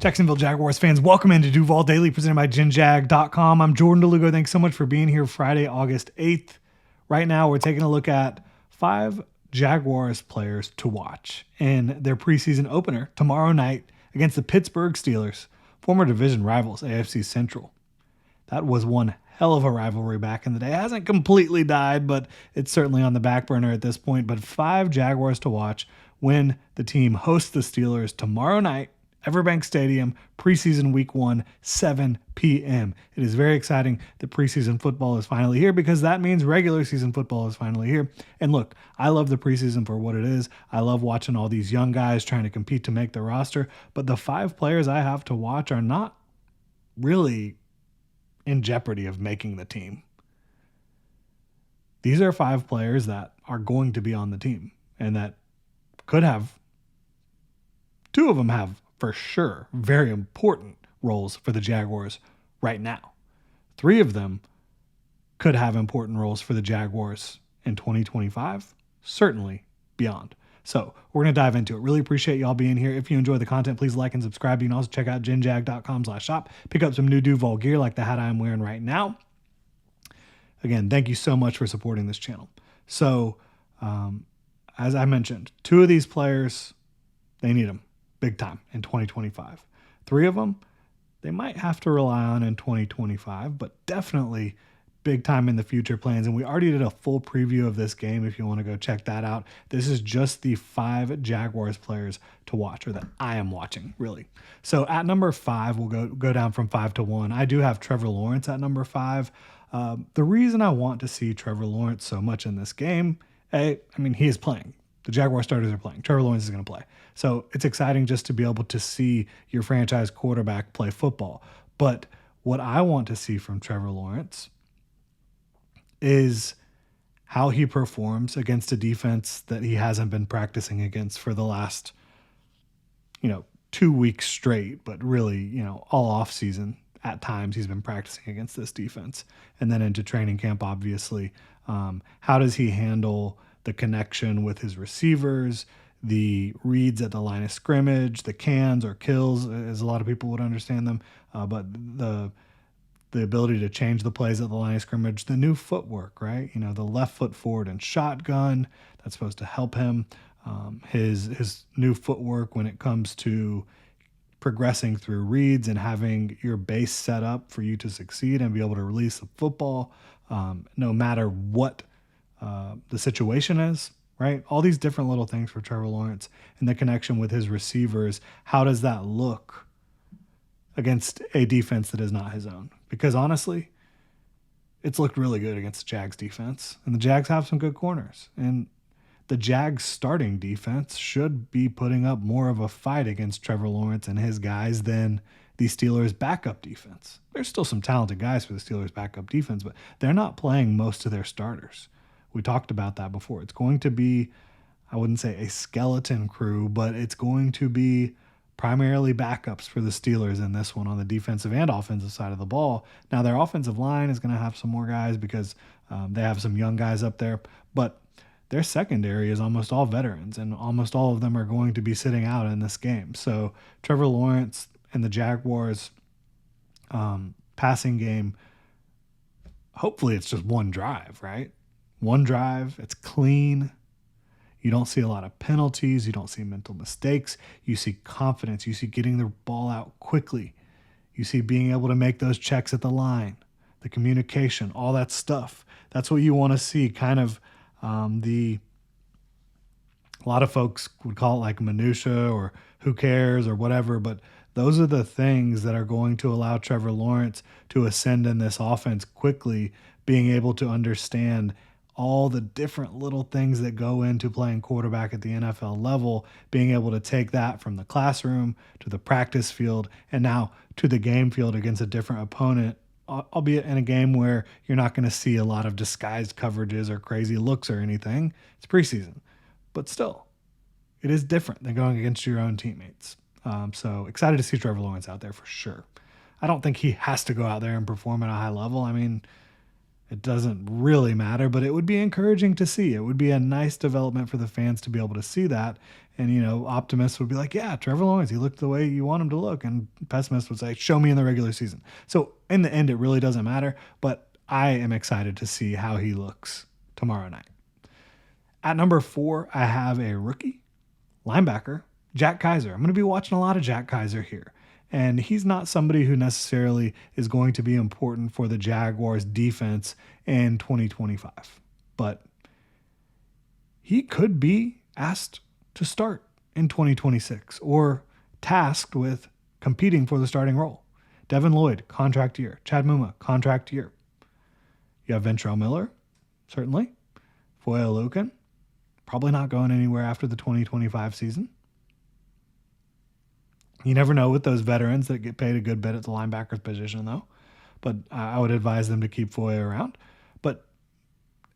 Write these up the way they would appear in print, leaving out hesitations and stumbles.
Jacksonville Jaguars fans, welcome into Duval Daily, presented by GenJag.com. I'm Jordan DeLugo. Thanks so much for being here Friday, August 8th. Right now, we're taking a look at 5 Jaguars players to watch in their preseason opener tomorrow night against the Pittsburgh Steelers, former division rivals, AFC Central. That was one hell of a rivalry back in the day. It hasn't completely died, but it's certainly on the back burner at this point. But 5 Jaguars to watch when the team hosts the Steelers tomorrow night, Everbank Stadium, preseason week 1, 7 p.m. It is very exciting that preseason football is finally here, because that means regular season football is finally here. And look, I love the preseason for what it is. I love watching all these young guys trying to compete to make the roster, but the 5 players I have to watch are not really in jeopardy of making the team. These are 5 players that are going to be on the team and that could have, 2 of them have for sure very important roles for the Jaguars right now. 3 of them could have important roles for the Jaguars in 2025, certainly beyond. So we're going to dive into it. Really appreciate y'all being here. If you enjoy the content, please like and subscribe. You can also check out genjag.com/shop. Pick up some new Duval gear like the hat I'm wearing right now. Again, thank you so much for supporting this channel. So, as I mentioned, 2 of these players, they need them big time in 2025. 3 of them, they might have to rely on in 2025, but definitely big time in the future plans. And we already did a full preview of this game if you want to go check that out. This is just the 5 Jaguars players to watch, or that I am watching, really. So at number 5, we'll go down from 5 to 1. I do have Trevor Lawrence at number 5. The reason I want to see Trevor Lawrence so much in this game, I mean, he is playing. The Jaguar starters are playing. Trevor Lawrence is going to play. So it's exciting just to be able to see your franchise quarterback play football. But what I want to see from Trevor Lawrence is how he performs against a defense that he hasn't been practicing against for the last, 2 weeks straight, but really, all off season. At times he's been practicing against this defense, and then into training camp, obviously. How does he handle the connection with his receivers, the reads at the line of scrimmage, the cans or kills, as a lot of people would understand them, but the ability to change the plays at the line of scrimmage, the new footwork, right? The left foot forward and shotgun, that's supposed to help him. His new footwork when it comes to progressing through reads and having your base set up for you to succeed and be able to release the football, no matter what the situation is, right? All these different little things for Trevor Lawrence and the connection with his receivers. How does that look against a defense that is not his own? Because honestly, it's looked really good against the Jags defense, and the Jags have some good corners, and the Jags starting defense should be putting up more of a fight against Trevor Lawrence and his guys than the Steelers' backup defense. There's still some talented guys for the Steelers' backup defense, but they're not playing most of their starters. We talked about that before. It's going to be, I wouldn't say a skeleton crew, but it's going to be primarily backups for the Steelers in this one on the defensive and offensive side of the ball. Now, their offensive line is going to have some more guys because they have some young guys up there, but their secondary is almost all veterans, and almost all of them are going to be sitting out in this game. So Trevor Lawrence and the Jaguars passing game, hopefully it's just one drive, right? One drive, it's clean. You don't see a lot of penalties. You don't see mental mistakes. You see confidence. You see getting the ball out quickly. You see being able to make those checks at the line, the communication, all that stuff. That's what you want to see. Kind of a lot of folks would call it like minutia or who cares or whatever, but those are the things that are going to allow Trevor Lawrence to ascend in this offense quickly, being able to understand all the different little things that go into playing quarterback at the NFL level, being able to take that from the classroom to the practice field and now to the game field against a different opponent, albeit in a game where you're not going to see a lot of disguised coverages or crazy looks or anything. It's preseason, but still, it is different than going against your own teammates. So excited to see Trevor Lawrence out there for sure. I don't think he has to go out there and perform at a high level. I mean, It doesn't really matter, but it would be encouraging to see. It would be a nice development for the fans to be able to see that. And, optimists would be like, yeah, Trevor Lawrence, he looked the way you want him to look. And pessimists would say, show me in the regular season. So in the end, it really doesn't matter. But I am excited to see how he looks tomorrow night. At number 4, I have a rookie linebacker, Jack Kaiser. I'm going to be watching a lot of Jack Kaiser here. And he's not somebody who necessarily is going to be important for the Jaguars defense in 2025. But he could be asked to start in 2026 or tasked with competing for the starting role. Devin Lloyd, contract year. Chad Muma, contract year. You have Ventrell Miller, certainly. Foye Oluokun, probably not going anywhere after the 2025 season. You never know with those veterans that get paid a good bit at the linebacker's position, though. But I would advise them to keep Foye around. But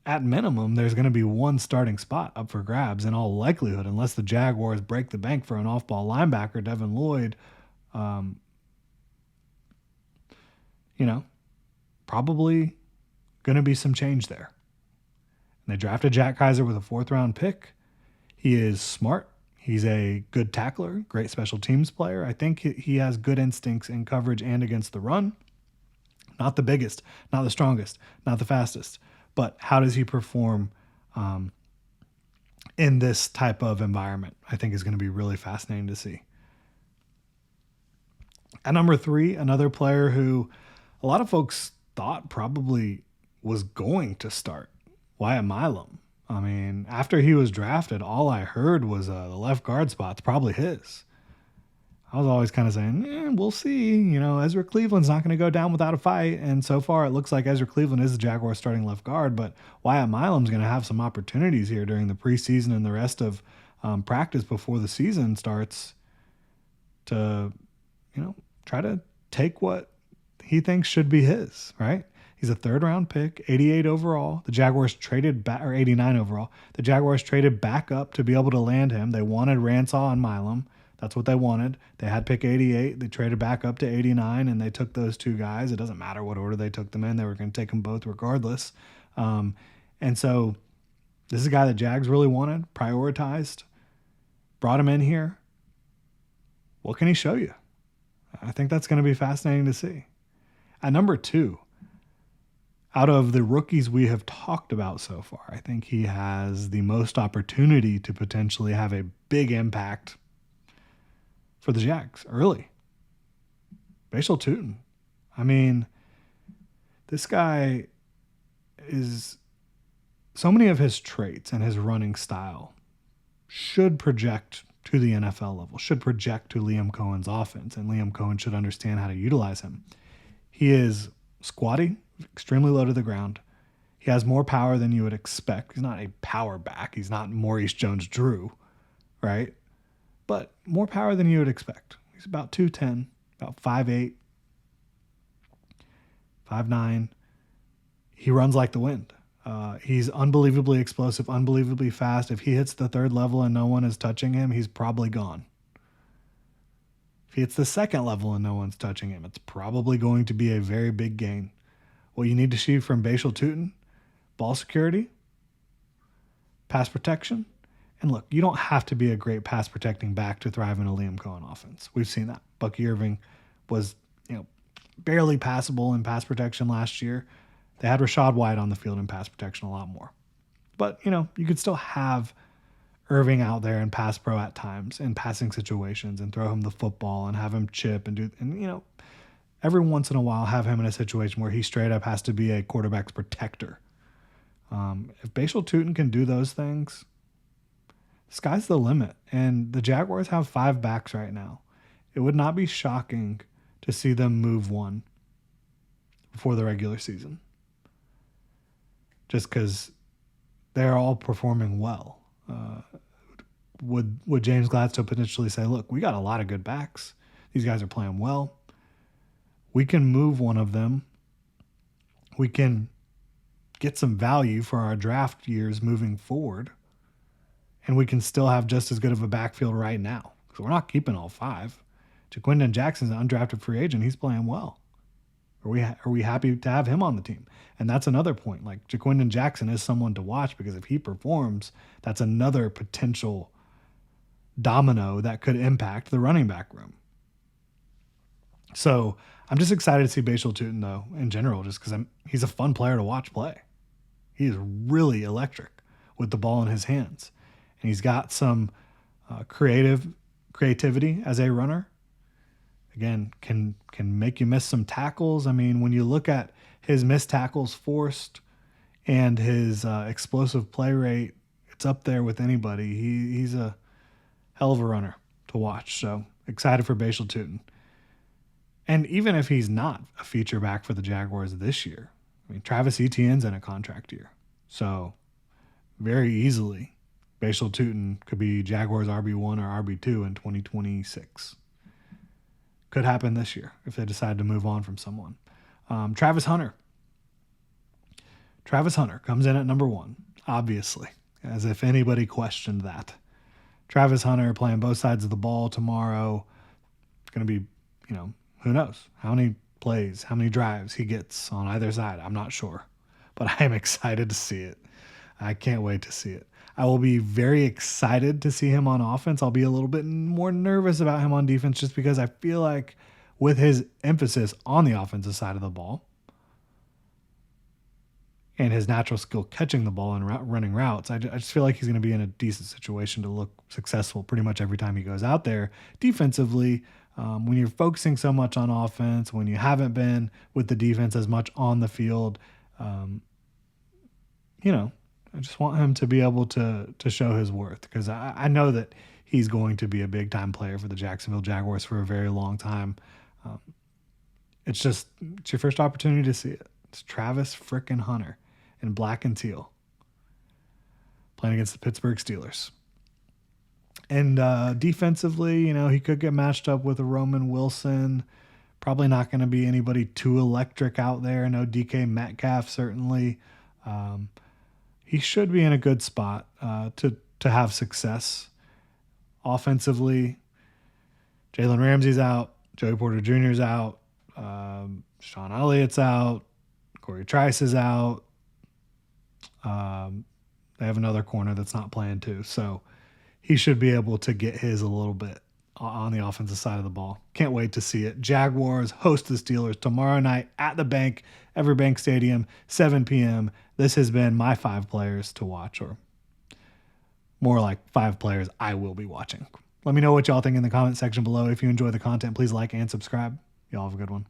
at minimum, there's going to be one starting spot up for grabs in all likelihood, unless the Jaguars break the bank for an off-ball linebacker, Devin Lloyd. Probably going to be some change there. And they drafted Jack Kaiser with a 4th-round pick. He is smart. He's a good tackler, great special teams player. I think he has good instincts in coverage and against the run. Not the biggest, not the strongest, not the fastest. But how does he perform in this type of environment? I think is going to be really fascinating to see. At number 3, another player who a lot of folks thought probably was going to start, Wyatt Milam. I mean, after he was drafted, all I heard was the left guard spot's probably his. I was always kind of saying, we'll see. Ezra Cleveland's not going to go down without a fight. And so far, it looks like Ezra Cleveland is the Jaguars starting left guard. But Wyatt Milam's going to have some opportunities here during the preseason and the rest of practice before the season starts to, try to take what he thinks should be his, right? He's a 3rd-round pick, 88 overall. The Jaguars traded back, or 89 overall. The Jaguars traded back up to be able to land him. They wanted Ransaw and Milam. That's what they wanted. They had pick 88. They traded back up to 89, and they took those 2 guys. It doesn't matter what order they took them in. They were going to take them both regardless. And so this is a guy that Jags really wanted, prioritized, brought him in here. What can he show you? I think that's going to be fascinating to see. At number 2, out of the rookies we have talked about so far, I think he has the most opportunity to potentially have a big impact for the Jags early. Bashel Tutin. I mean, this guy is so many of his traits and his running style should project to the NFL level, should project to Liam Cohen's offense, and Liam Cohen should understand how to utilize him. He is squatty, extremely low to the ground. He has more power than you would expect. He's not a power back. He's not Maurice Jones-Drew, right? But more power than you would expect. He's about 210, about 5'8", 5'9". He runs like the wind. He's unbelievably explosive, unbelievably fast. If he hits the 3rd level and no one is touching him, he's probably gone. If he hits the 2nd level and no one's touching him, it's probably going to be a very big gain. What you need to see from Bashel Tutin, ball security, pass protection. And look, you don't have to be a great pass protecting back to thrive in a Liam Cohen offense. We've seen that. Bucky Irving was, barely passable in pass protection last year. They had Rashad White on the field in pass protection a lot more. But, you could still have Irving out there in pass pro at times in passing situations and throw him the football and have him chip and every once in a while have him in a situation where he straight up has to be a quarterback's protector. If Bashel Tutin can do those things, sky's the limit. And the Jaguars have 5 backs right now. It would not be shocking to see them move one before the regular season, just because they're all performing well. Would James Gladstone potentially say, look, we got a lot of good backs. These guys are playing well. We can move one of them. We can get some value for our draft years moving forward. And we can still have just as good of a backfield right now. So we're not keeping all 5. Jaquindon Jackson's an undrafted free agent. He's playing well. Are we happy to have him on the team? And that's another point. Like Jaquindon Jackson is someone to watch because if he performs, that's another potential domino that could impact the running back room. So I'm just excited to see Bashel Tutin though in general, just because he's a fun player to watch play. He is really electric with the ball in his hands, and he's got some creativity as a runner. Again, can make you miss some tackles. I mean, when you look at his missed tackles forced and his explosive play rate, it's up there with anybody. He's a hell of a runner to watch. So excited for Bashel Tutin. And even if he's not a feature back for the Jaguars this year, I mean, Travis Etienne's in a contract year. So very easily, Bashel Tutin could be Jaguars RB1 or RB2 in 2026. Could happen this year if they decide to move on from someone. Travis Hunter. Travis Hunter comes in at number 1, obviously, as if anybody questioned that. Travis Hunter playing both sides of the ball tomorrow. Going to be, who knows how many plays, how many drives he gets on either side. I'm not sure, but I am excited to see it. I can't wait to see it. I will be very excited to see him on offense. I'll be a little bit more nervous about him on defense just because I feel like with his emphasis on the offensive side of the ball and his natural skill catching the ball and running routes, I just feel like he's going to be in a decent situation to look successful pretty much every time he goes out there. Defensively, when you're focusing so much on offense, when you haven't been with the defense as much on the field, I just want him to be able to show his worth because I know that he's going to be a big-time player for the Jacksonville Jaguars for a very long time. It's your first opportunity to see it. It's Travis frickin' Hunter in black and teal playing against the Pittsburgh Steelers. And defensively, he could get matched up with a Roman Wilson. Probably not going to be anybody too electric out there. No DK Metcalf, certainly. He should be in a good spot to have success. Offensively, Jalen Ramsey's out. Joey Porter Jr.'s out. Sean Elliott's out. Corey Trice is out. They have another corner that's not playing too. So he should be able to get his a little bit on the offensive side of the ball. Can't wait to see it. Jaguars host the Steelers tomorrow night at the Bank, Everbank Stadium, 7 p.m. This has been my 5 players to watch, or more like 5 players I will be watching. Let me know what y'all think in the comment section below. If you enjoy the content, please like and subscribe. Y'all have a good one.